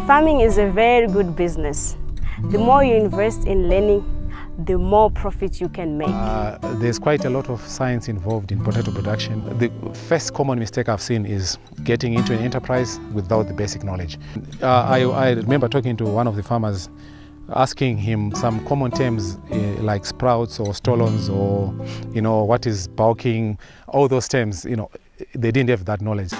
Farming is a very good business. The more you invest in learning, the more profit you can make. There's quite a lot of science involved in potato production. The first common mistake I've seen is getting into an enterprise without the basic knowledge. I remember talking to one of the farmers, asking him some common terms like sprouts or stolons or, what is bulking, all those terms, they didn't have that knowledge.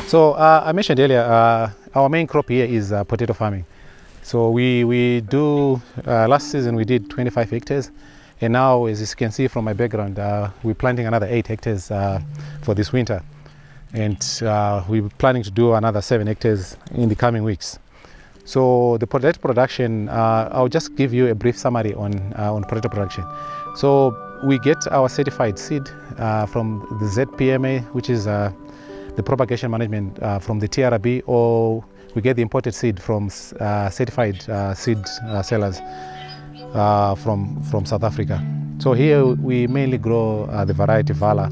So I mentioned earlier, our main crop here is potato farming. So we do, last season we did 25 hectares, and now, as you can see from my background, we're planting another 8 hectares for this winter. And we're planning to do another 7 hectares in the coming weeks. So the potato production, I'll just give you a brief summary on potato production. So we get our certified seed from the ZPMA, which is the propagation management from the TRB, or we get the imported seed from certified seed sellers from South Africa. So here we mainly grow the variety Vala,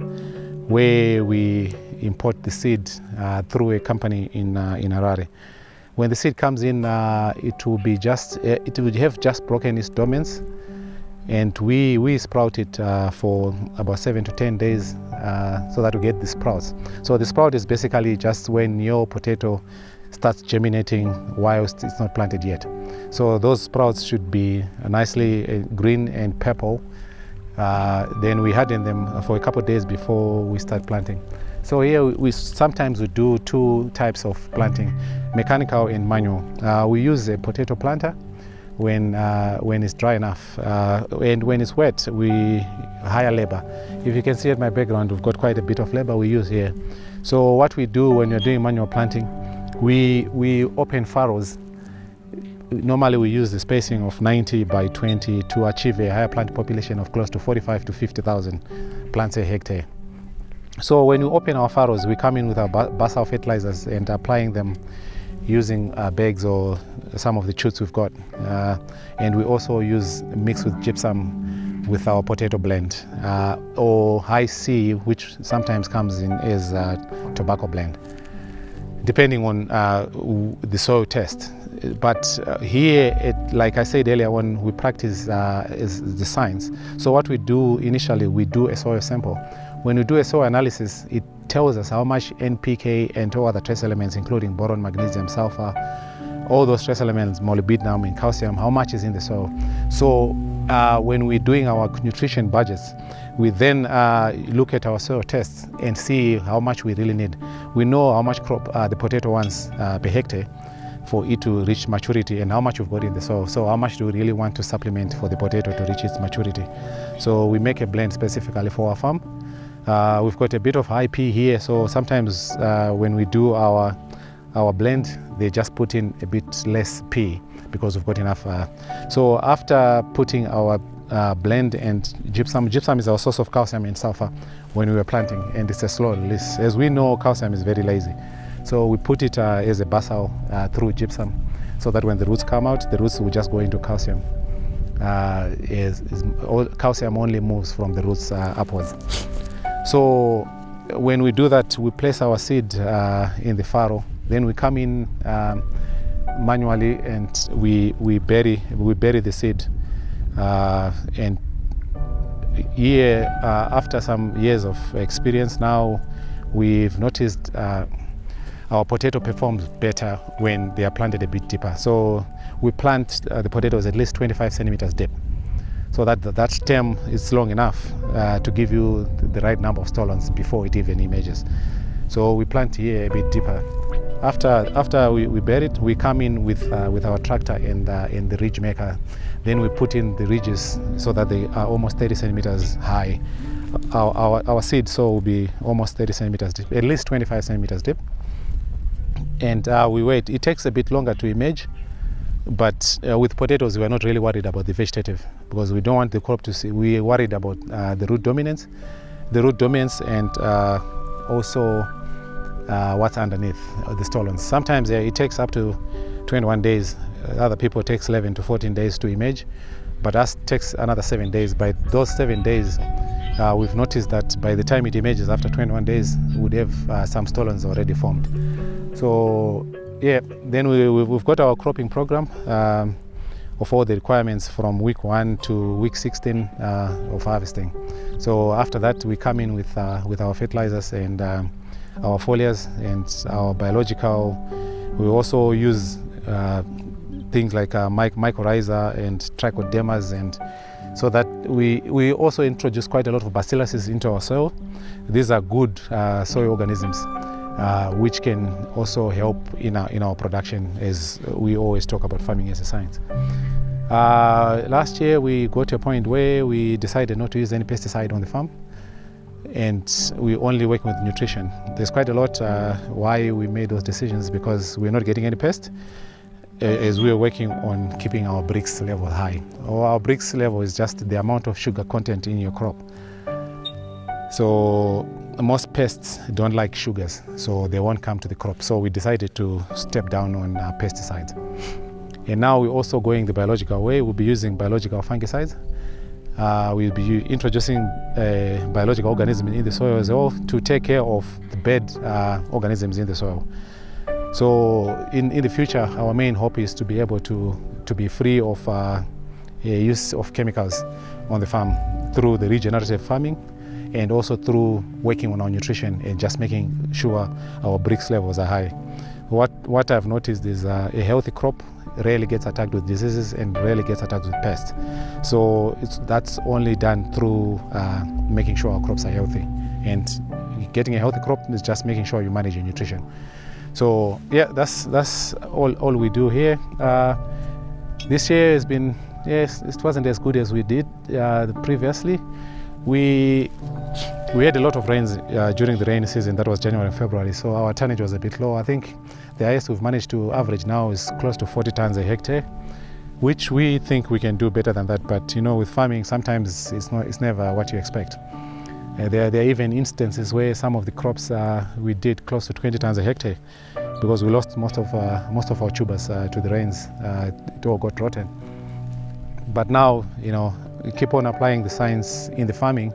where we import the seed through a company in Harare. When the seed comes in, it will have just broken its dormants, and we sprout it for about 7 to 10 days so that we get the sprouts. So the sprout is basically just when your potato starts germinating whilst it's not planted yet. So those sprouts should be nicely green and purple. Then we harden them for a couple of days before we start planting. So here we sometimes do 2 types of planting, mechanical and manual. We use a potato planter when it's dry enough, and when it's wet we hire labor. If you can see at my background, we've got quite a bit of labor we use here. So what we do when you're doing manual planting, we open furrows. Normally we use the spacing of 90 by 20 to achieve a higher plant population of close to 45 to 50,000 plants a hectare. So when we open our furrows, we come in with our basal fertilizers and applying them using bags or some of the chutes we've got. And we also mix with gypsum with our potato blend, or high C, which sometimes comes in as tobacco blend, depending on the soil test. But here, like I said earlier, when we practice is the science. So what we do initially, we do a soil sample. When we do a soil analysis, it tells us how much NPK and all other trace elements, including boron, magnesium, sulfur, all those trace elements, molybdenum and calcium, how much is in the soil. So when we're doing our nutrition budgets, we then look at our soil tests and see how much we really need. We know how much crop the potato wants per hectare for it to reach maturity, and how much we've got in the soil. So how much do we really want to supplement for the potato to reach its maturity. So we make a blend specifically for our farm. We've got a bit of high P here, so sometimes when we do our blend, they just put in a bit less P because we've got enough. So after putting our blend and gypsum is our source of calcium and sulfur when we were planting, and it's a slow release. As we know, calcium is very lazy. So we put it as a basal through gypsum, so that when the roots come out, the roots will just go into calcium. Calcium only moves from the roots upwards. So when we do that, we place our seed in the furrow. Then we come in manually and we bury the seed. And here, after some years of experience now, we've noticed our potato performs better when they are planted a bit deeper. So we plant the potatoes at least 25 centimeters deep. So that stem is long enough to give you the right number of stolons before it even emerges. So we plant here a bit deeper. After we bury it, we come in with our tractor and the ridge maker. Then we put in the ridges so that they are almost 30 centimeters high. Our seed soil will be almost 30 centimeters deep, at least 25 centimeters deep. And we wait. It takes a bit longer to emerge. But with potatoes, we are not really worried about the vegetative, because we don't want the crop to see. We are worried about the root dominance, and also what's underneath the stolons. Sometimes it takes up to 21 days other people it takes 11 to 14 days to emerge, but us takes another 7 days. By those 7 days, we've noticed that by the time it emerges after 21 days, we'd have some stolons already formed. So yeah, then we've got our cropping program of all the requirements from week 1 to week 16 of harvesting. So after that, we come in with our fertilizers and our foliars and our biological. We also use things like mycorrhiza and trichodermas, and so that we also introduce quite a lot of bacilluses into our soil. These are good soil organisms which can also help in our production, as we always talk about farming as a science. Last year we got to a point where we decided not to use any pesticide on the farm, and we only work with nutrition. There's quite a lot why we made those decisions, because we're not getting any pest, as we are working on keeping our bricks level high. Our bricks level is just the amount of sugar content in your crop. So most pests don't like sugars, so they won't come to the crop. So we decided to step down on pesticides. And now we're also going the biological way. We'll be using biological fungicides. We'll be introducing biological organisms in the soil as well to take care of the bad organisms in the soil. So in the future, our main hope is to be able to be free of use of chemicals on the farm through the regenerative farming, and also through working on our nutrition and just making sure our bricks levels are high. What I've noticed is a healthy crop rarely gets attacked with diseases and rarely gets attacked with pests. So that's only done through making sure our crops are healthy. And getting a healthy crop is just making sure you manage your nutrition. So yeah, that's all we do here. This year has been, yes, it wasn't as good as we did previously. We had a lot of rains during the rainy season. That was January and February, so our tonnage was a bit low. I think the highest we've managed to average now is close to 40 tons a hectare, which we think we can do better than that. But you know, with farming, sometimes it's never what you expect. There are even instances where some of the crops we did close to 20 tons a hectare, because we lost most of our tubers to the rains. It all got rotten. But now, you know, we keep on applying the science in the farming.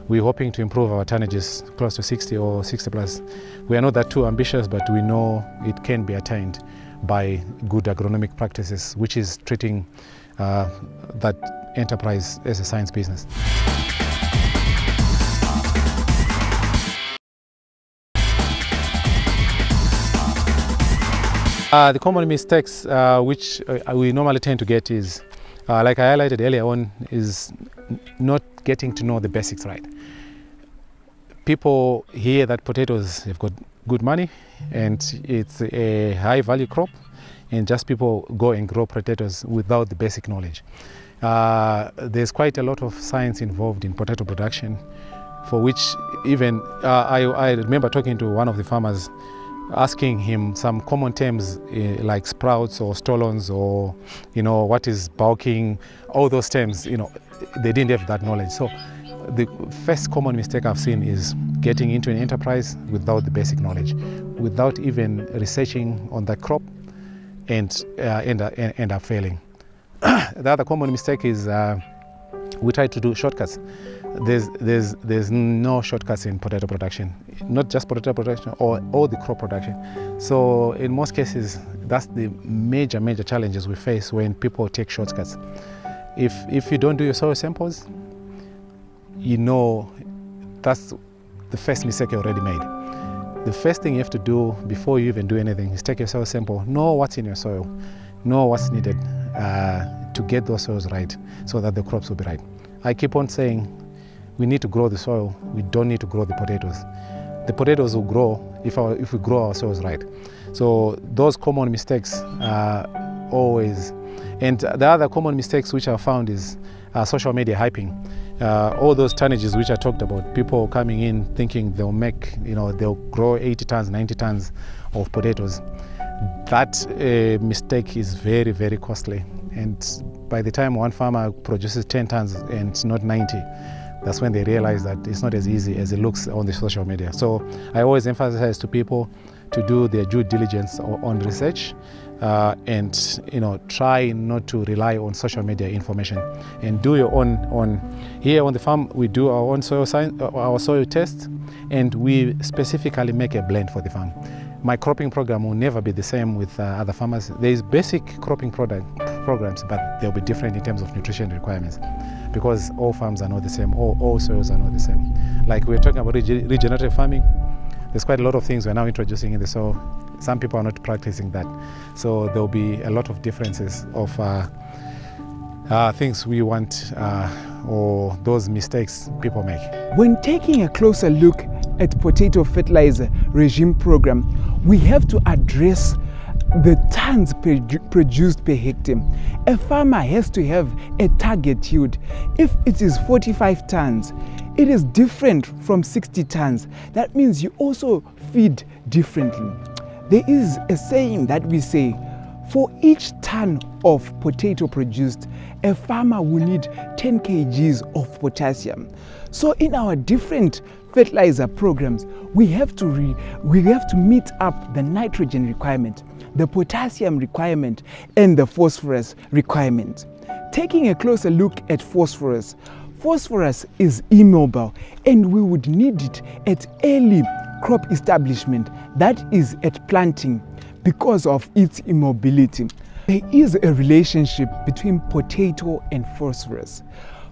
We're hoping to improve our tonnages close to 60 or 60 plus. We are not that too ambitious, but we know it can be attained by good agronomic practices, which is treating that enterprise as a science business. The common mistakes which we normally tend to get is, like I highlighted earlier on, is not getting to know the basics right. People hear that potatoes have got good money and it's a high value crop, and just people go and grow potatoes without the basic knowledge. There's quite a lot of science involved in potato production, for which even I remember talking to one of the farmers, asking him some common terms like sprouts or stolons, or you know, what is bulking, all those terms, you know, they didn't have that knowledge. So the first common mistake I've seen is getting into an enterprise without the basic knowledge, without even researching on that crop, and end up failing. The other common mistake is we try to do shortcuts. There's no shortcuts in potato production, not just potato production, or all the crop production. So in most cases, that's the major challenges we face when people take shortcuts. If you don't do your soil samples, you know, that's the first mistake you already made. The first thing you have to do before you even do anything is take your soil sample, know what's in your soil, know what's needed to get those soils right, so that the crops will be right. I keep on saying, we need to grow the soil, we don't need to grow the potatoes. The potatoes will grow if we grow our soils right. So those common mistakes are always, and the other common mistakes which I found is social media hyping. All those tonnages which I talked about, people coming in thinking they'll make, you know, they'll grow 80 tons, 90 tons of potatoes. That mistake is very costly. And by the time one farmer produces 10 tons and not 90, that's when they realize that it's not as easy as it looks on the social media. So I always emphasize to people to do their due diligence on research, and try not to rely on social media information, and do your own. Here on the farm, we do our own soil science, our soil tests, and we specifically make a blend for the farm. My cropping program will never be the same with other farmers. There is basic cropping programs, but they'll be different in terms of nutrition requirements, because all farms are not the same, all soils are not the same. Like we're talking about regenerative farming, there's quite a lot of things we're now introducing in the soil. Some people are not practicing that. So there'll be a lot of differences of things we want or those mistakes people make. When taking a closer look at potato fertilizer regime program, we have to address the tons produced per hectare. A farmer has to have a target yield. If it is 45 tons, it is different from 60 tons. That means you also feed differently. There is a saying that we say, for each ton of potato produced, a farmer will need 10 kgs of potassium. So in our different fertilizer programs, we have to meet up the nitrogen requirement, the potassium requirement, and the phosphorus requirement. Taking a closer look at phosphorus, phosphorus is immobile, and we would need it at early crop establishment, that is at planting, because of its immobility. There is a relationship between potato and phosphorus.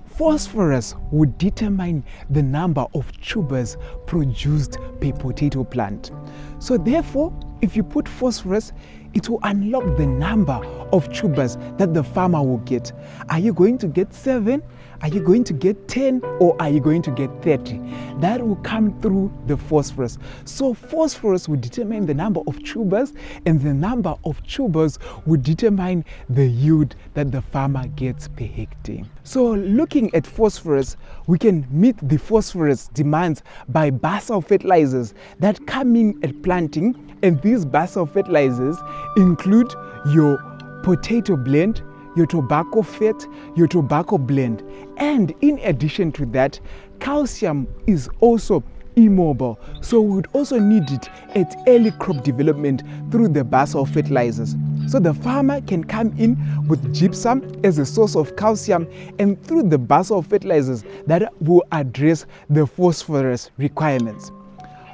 Phosphorus would determine the number of tubers produced per potato plant. So therefore, if you put phosphorus, it will unlock the number of tubers that the farmer will get. Are you going to get 7? Are you going to get 10? Or are you going to get 30? That will come through the phosphorus. So phosphorus will determine the number of tubers, and the number of tubers will determine the yield that the farmer gets per hectare. So looking at phosphorus, we can meet the phosphorus demands by basal fertilizers that come in at planting, and these basal fertilizers include your potato blend, your tobacco fat, your tobacco blend. And in addition to that, calcium is also immobile, so we would also need it at early crop development through the basal fertilizers. So the farmer can come in with gypsum as a source of calcium, and through the basal fertilizers that will address the phosphorus requirements.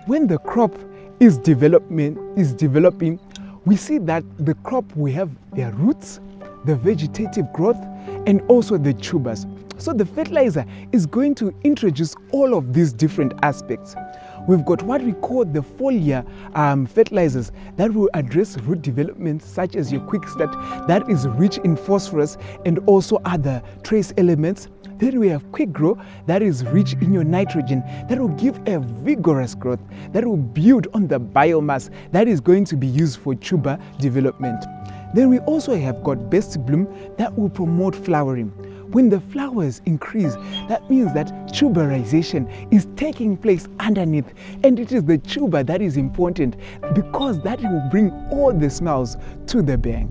When the crop is developing, we see that the crop will have their roots, the vegetative growth, and also the tubers. So the fertilizer is going to introduce all of these different aspects. We've got what we call the foliar fertilizers that will address root development, such as your quick start, that is rich in phosphorus and also other trace elements. Then we have quick grow, that is rich in your nitrogen, that will give a vigorous growth, that will build on the biomass that is going to be used for tuber development. Then we also have got best bloom that will promote flowering. When the flowers increase, that means that tuberization is taking place underneath, and it is the tuber that is important, because that will bring all the smells to the bank.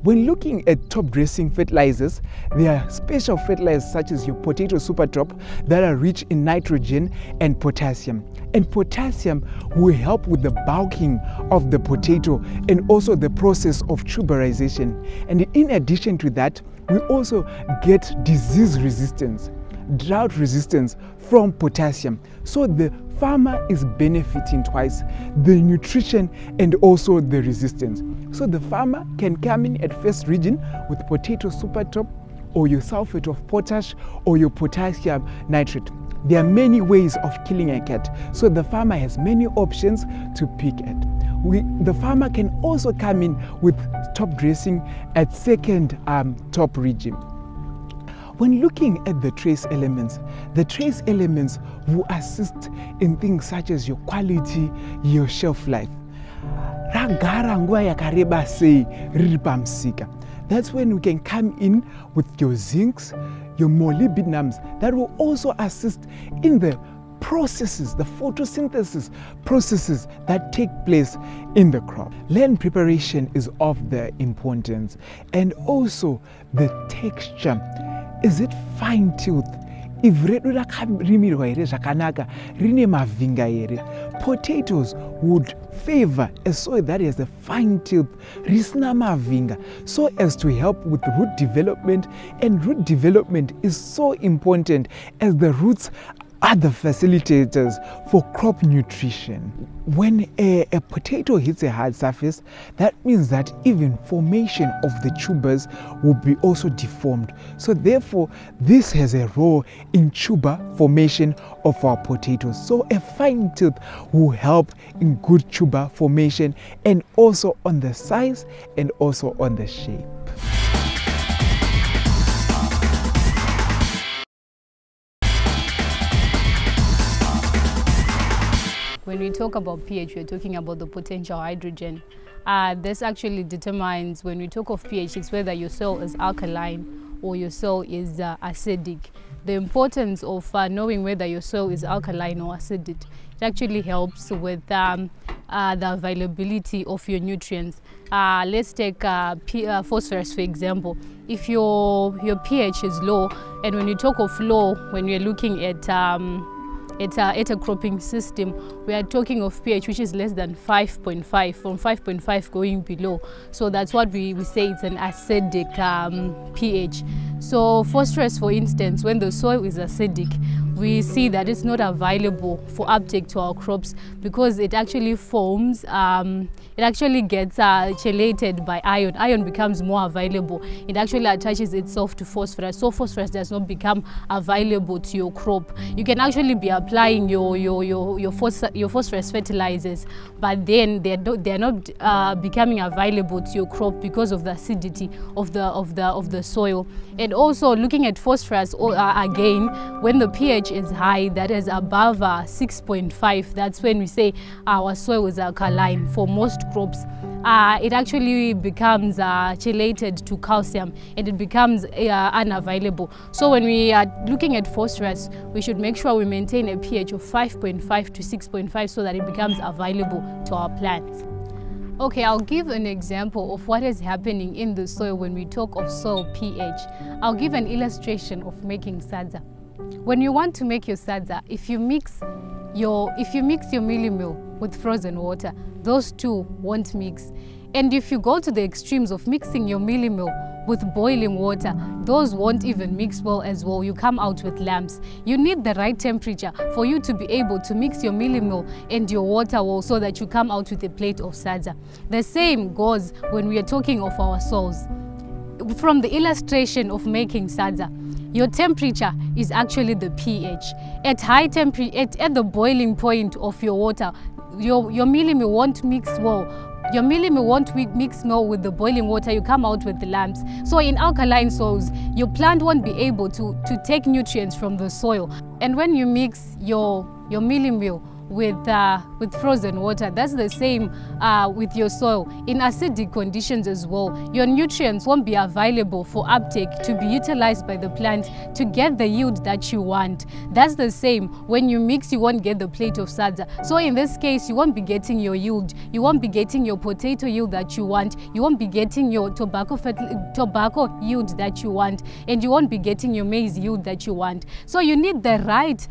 When looking at top dressing fertilizers, there are special fertilizers such as your potato super top that are rich in nitrogen and potassium. And potassium will help with the bulking of the potato and also the process of tuberization. And in addition to that, we also get disease resistance, drought resistance from potassium. So the farmer is benefiting twice, the nutrition and also the resistance. So the farmer can come in at first region with potato super top, or your sulfate of potash, or your potassium nitrate. There are many ways of killing a cat, so the farmer has many options to pick at. The farmer can also come in with top dressing at second top region. When looking at the trace elements will assist in things such as your quality, your shelf life. That's when we can come in with your zincs, your molybdenums that will also assist in the processes, the photosynthesis processes that take place in the crop. Land preparation is of the importance, and also the texture. Is it fine tooth? If Potatoes would favor a soil that has a fine tilth, risna mavinga, so as to help with root development. And root development is so important as the roots are the facilitators for crop nutrition. When a potato hits a hard surface, that means that even formation of the tubers will be also deformed. So therefore, this has a role in tuber formation of our potatoes. So a fine tilth will help in good tuber formation, and also on the size and also on the shape. When we talk about pH, we're talking about the potential hydrogen. This actually determines, when we talk of pH, it's whether your soil is alkaline or your soil is acidic. The importance of knowing whether your soil is alkaline or acidic, it actually helps with the availability of your nutrients. Let's take phosphorus, for example. If your pH is low, and when you talk of low, when we're looking at a cropping system, we are talking of pH which is less than 5.5, from 5.5 going below. So that's what we say it's an acidic pH. So phosphorus, for instance, when the soil is acidic, we see that it's not available for uptake to our crops because it actually forms, it actually gets chelated by iron. Iron becomes more available. It actually attaches itself to phosphorus, so phosphorus does not become available to your crop. You can actually be applying your phosphorus fertilizers, but then they're not becoming available to your crop because of the acidity of the soil. And also looking at phosphorus again, when the pH is high, that is above 6.5, that's when we say our soil is alkaline. For most crops, it actually becomes chelated to calcium, and it becomes unavailable. So when we are looking at phosphorus, we should make sure we maintain a pH of 5.5 to 6.5 so that it becomes available to our plants. Okay, I'll give an example of what is happening in the soil when we talk of soil pH. I'll give an illustration of making sadza. When you want to make your sadza, if you mix your mealie meal with frozen water, those two won't mix. And if you go to the extremes of mixing your mealie meal with boiling water, those won't even mix well as well. You come out with lumps. You need the right temperature for you to be able to mix your mealie meal and your water well so that you come out with a plate of sadza. The same goes when we are talking of our soils. From the illustration of making sadza, your temperature is actually the pH. At high temperature, at the boiling point of your water, your mealie meal won't mix well. Your mealie meal won't mix well with the boiling water. You come out with the lumps. So in alkaline soils, your plant won't be able to take nutrients from the soil. And when you mix your mealie meal with frozen water, that's the same with your soil. In acidic conditions as well, your nutrients won't be available for uptake to be utilized by the plant to get the yield that you want. That's the same when you mix, you won't get the plate of sadza. So in this case, you won't be getting your yield. You won't be getting your potato yield that you want. You won't be getting your tobacco yield that you want, and you won't be getting your maize yield that you want. So you need the right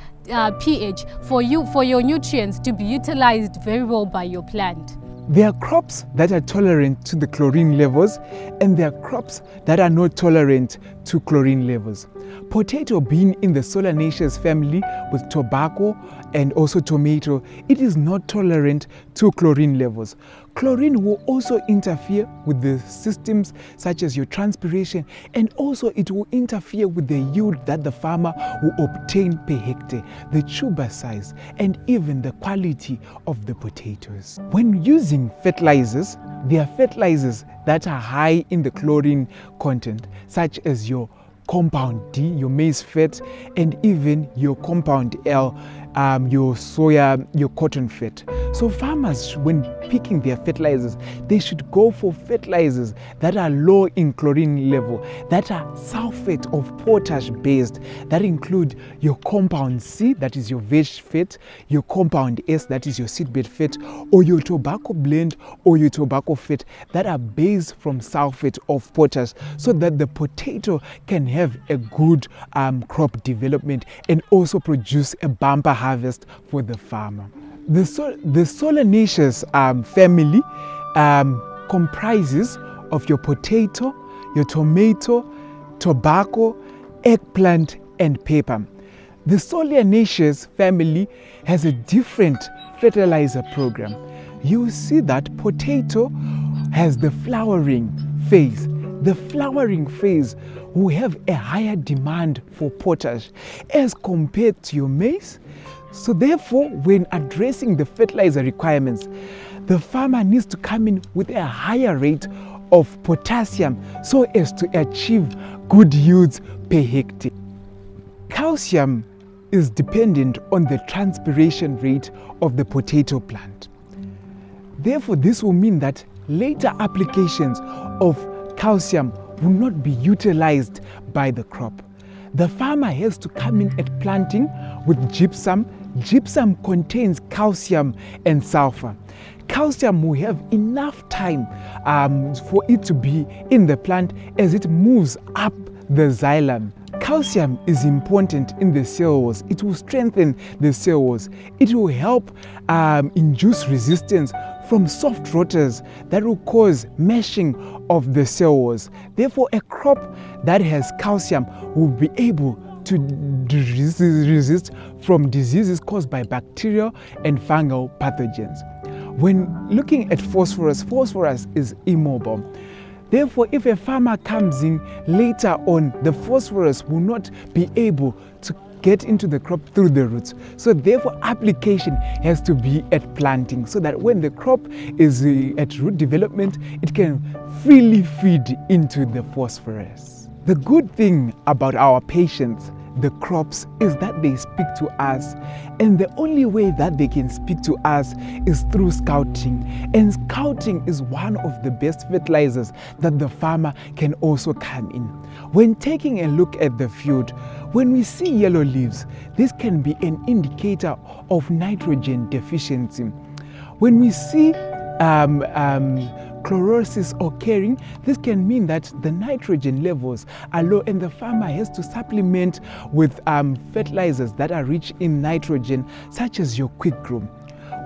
pH for your nutrients to be utilized very well by your plant. There are crops that are tolerant to the chlorine levels, and there are crops that are not tolerant to chlorine levels. Potato being in the Solanaceae family with tobacco and also tomato, it is not tolerant to chlorine levels. Chlorine will also interfere with the systems such as your transpiration, and also it will interfere with the yield that the farmer will obtain per hectare, the tuber size, and even the quality of the potatoes. When using fertilizers, there are fertilizers that are high in the chlorine content, such as your compound D, your maize fat, and even your compound L, your soya, your cotton fat. So farmers, when picking their fertilizers, they should go for fertilizers that are low in chlorine level, that are sulfate of potash based, that include your compound C, that is your veg fat, your compound S, that is your seedbed fat, or your tobacco blend or your tobacco fat that are based from sulfate of potash, so that the potato can have a good crop development and also produce a bumper harvest for the farmer. The solanaceous family comprises of your potato, your tomato, tobacco, eggplant, and pepper. The solanaceous family has a different fertilizer program. You will see that potato has the flowering phase. The flowering phase will have a higher demand for potash as compared to your maize. So therefore, when addressing the fertilizer requirements, the farmer needs to come in with a higher rate of potassium so as to achieve good yields per hectare. Calcium is dependent on the transpiration rate of the potato plant. Therefore, this will mean that later applications of calcium will not be utilized by the crop. The farmer has to come in at planting with gypsum. Gypsum contains calcium and sulfur. Calcium will have enough time for it to be in the plant as it moves up the xylem. Calcium is important in the cell walls. It will strengthen the cell walls. It will help induce resistance from soft rotters that will cause meshing of the cell walls. Therefore, a crop that has calcium will be able to resist from diseases caused by bacterial and fungal pathogens. When looking at phosphorus, phosphorus is immobile. Therefore, if a farmer comes in later on, the phosphorus will not be able to get into the crop through the roots. So therefore, application has to be at planting so that when the crop is at root development, it can freely feed into the phosphorus. The good thing about our patients, the crops, is that they speak to us, and the only way that they can speak to us is through scouting. And scouting is one of the best fertilizers that the farmer can also come in. When taking a look at the field, when we see yellow leaves, this can be an indicator of nitrogen deficiency. When we see chlorosis occurring, this can mean that the nitrogen levels are low and the farmer has to supplement with fertilizers that are rich in nitrogen, such as your quick grow.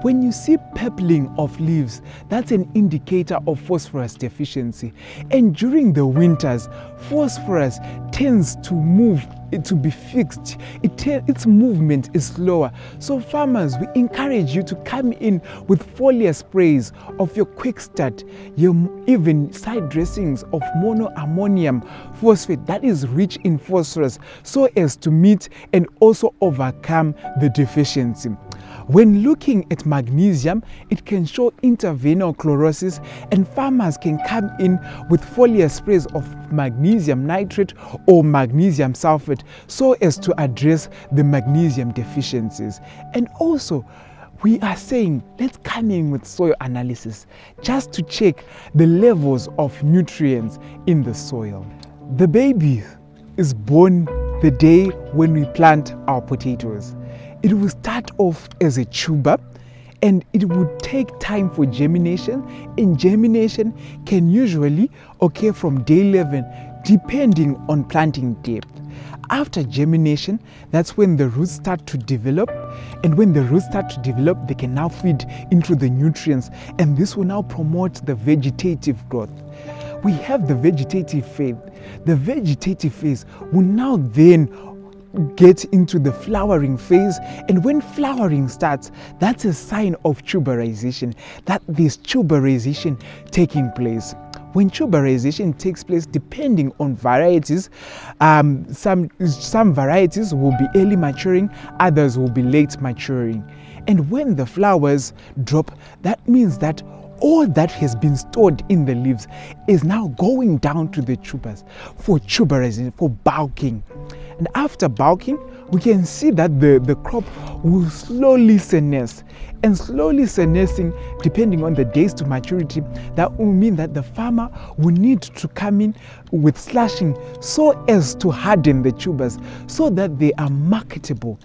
When you see purpling of leaves, that's an indicator of phosphorus deficiency. And during the winters, phosphorus tends to move, to be fixed. Its movement is slower. So farmers, we encourage you to come in with foliar sprays of your quick start, your even side dressings of monoammonium phosphate that is rich in phosphorus, so as to meet and also overcome the deficiency. When looking at magnesium, it can show interveinal chlorosis, and farmers can come in with foliar sprays of magnesium nitrate or magnesium sulfate so as to address the magnesium deficiencies. And also, we are saying let's come in with soil analysis just to check the levels of nutrients in the soil. The baby is born the day when we plant our potatoes. It will start off as a tuber and it would take time for germination, and germination can usually occur from day 11 depending on planting depth. After germination, that's when the roots start to develop, and when the roots start to develop, they can now feed into the nutrients, and this will now promote the vegetative growth. We have the vegetative phase. The vegetative phase will now then get into the flowering phase, and when flowering starts, that's a sign of tuberization, that there's tuberization taking place. When tuberization takes place, depending on varieties, some varieties will be early maturing, others will be late maturing. And when the flowers drop, that means that all that has been stored in the leaves is now going down to the tubers for tuberization, for bulking. And after bulking, we can see that the crop will slowly senesce. And slowly senescing, depending on the days to maturity, that will mean that the farmer will need to come in with slashing so as to harden the tubers so that they are marketable